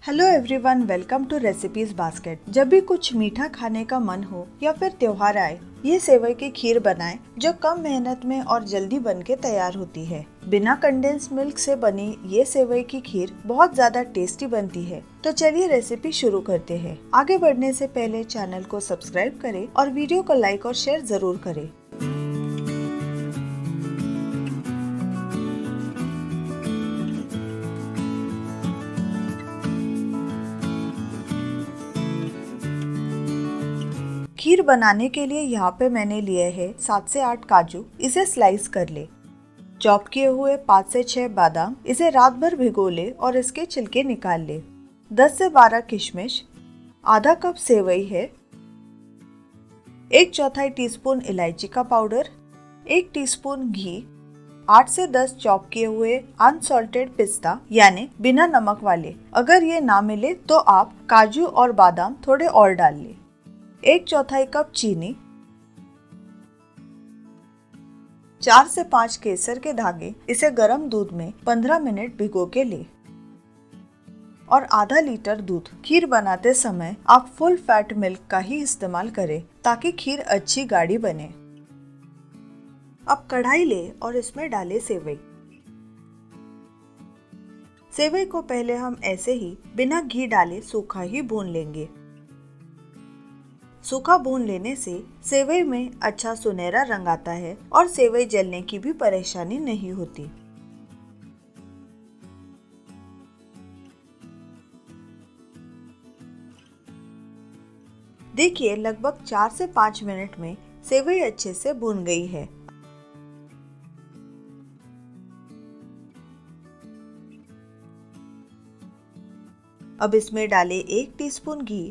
Hello everyone, welcome to recipes basket. जब भी कुछ मीठा खाने का मन हो या फिर त्योहार आए, ये सेवई की खीर बनाएं जो कम मेहनत में और जल्दी बनके तैयार होती है। बिना कंडेंस मिल्क से बनी ये सेवई की खीर बहुत ज्यादा टेस्टी बनती है। तो चलिए रेसिपी शुरू करते हैं। आगे बढ़ने से पहले चैनल को सब्सक्राइब करें और वीडियो को लाइक और शेयर जरूर करें। खीर बनाने के लिए यहाँ पे मैंने लिए है 7 से 8 काजू। इसे स्लाइस कर ले। चॉप किए हुए 5 से 6 बादाम, इसे रात भर भिगो ले और इसके छिलके निकाल ले। 10 से 12 किशमिश, आधा कप सेवई है, 1/4 टीस्पून इलायची का पाउडर, 1 टीस्पून घी, 8 से 10 चॉप किए हुए अनसॉल्टेड पिस्ता यानी बिना नमक वाले। अगर ये ना मिले तो आप काजू और बादाम थोड़े और डाल ले। 1/4 कप चीनी, 4 से 5 केसर के धागे। इसे गर्म दूध में 15 मिनट भिगो के ले और आधा लीटर दूध। खीर बनाते समय आप फुल फैट मिल्क का ही इस्तेमाल करें ताकि खीर अच्छी गाढ़ी बने। अब कढ़ाई ले और इसमें डाले सेवई। सेवई को पहले हम ऐसे ही बिना घी डाले सूखा ही भून लेंगे। सूखा भून लेने से सेवई में अच्छा सुनहरा रंग आता है और सेवई जलने की भी परेशानी नहीं होती। देखिए, लगभग 4 से 5 मिनट में सेवई अच्छे से भून गई है। अब इसमें डाले 1 टीस्पून घी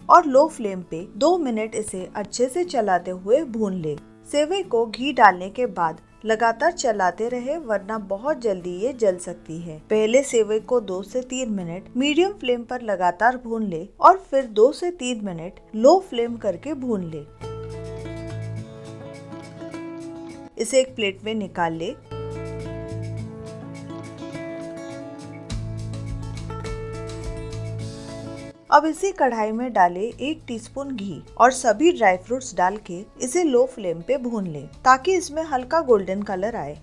और लो फ्लेम पे 2 मिनट इसे अच्छे से चलाते हुए भून ले। सेवई को घी डालने के बाद लगातार चलाते रहे, वरना बहुत जल्दी ये जल सकती है। पहले सेवई को 2 से 3 मिनट मीडियम फ्लेम पर लगातार भून ले और फिर 2 से 3 मिनट लो फ्लेम करके भून ले। इसे एक प्लेट में निकाल ले। अब इसी कढ़ाई में डाले 1 टीस्पून घी और सभी ड्राई फ्रूट्स डाल के इसे लो फ्लेम पे भून ले ताकि इसमें हल्का गोल्डन कलर आए।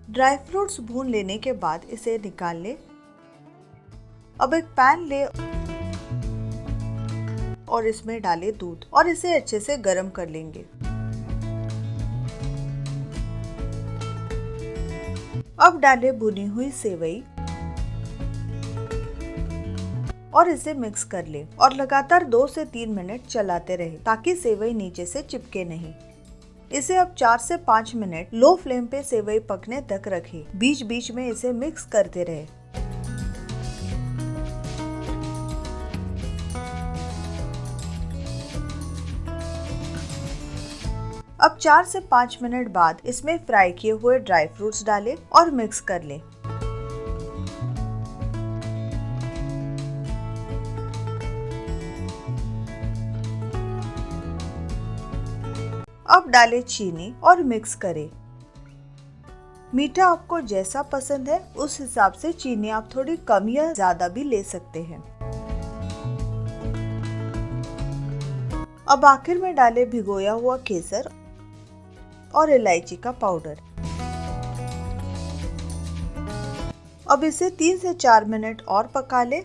ड्राई फ्रूट्स भून लेने के बाद इसे निकाल ले। अब एक पैन ले और इसमें डाले दूध और इसे अच्छे से गर्म कर लेंगे। अब डाले भुनी हुई सेवई और इसे मिक्स कर ले और लगातार 2 से 3 मिनट चलाते रहे ताकि सेवई नीचे से चिपके नहीं। इसे अब 4 से 5 मिनट लो फ्लेम पे सेवई पकने तक रखे। बीच बीच में इसे मिक्स करते रहे। अब 4 से 5 मिनट बाद इसमें फ्राई किए हुए ड्राई फ्रूट्स डालें और मिक्स कर लें। अब डालें चीनी और मिक्स करें। मीठा आपको जैसा पसंद है उस हिसाब से चीनी आप थोड़ी कम या ज्यादा भी ले सकते हैं। अब आखिर में डालें भिगोया हुआ केसर और इलायची का पाउडर। अब इसे 3 से 4 मिनट और पका ले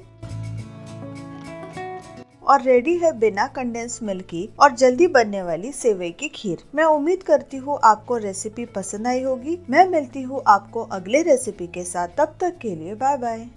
और रेडी है बिना कंडेंस मिल्क की और जल्दी बनने वाली सेवई की खीर। मैं उम्मीद करती हूँ आपको रेसिपी पसंद आई होगी। मैं मिलती हूँ आपको अगले रेसिपी के साथ। तब तक के लिए बाय बाय।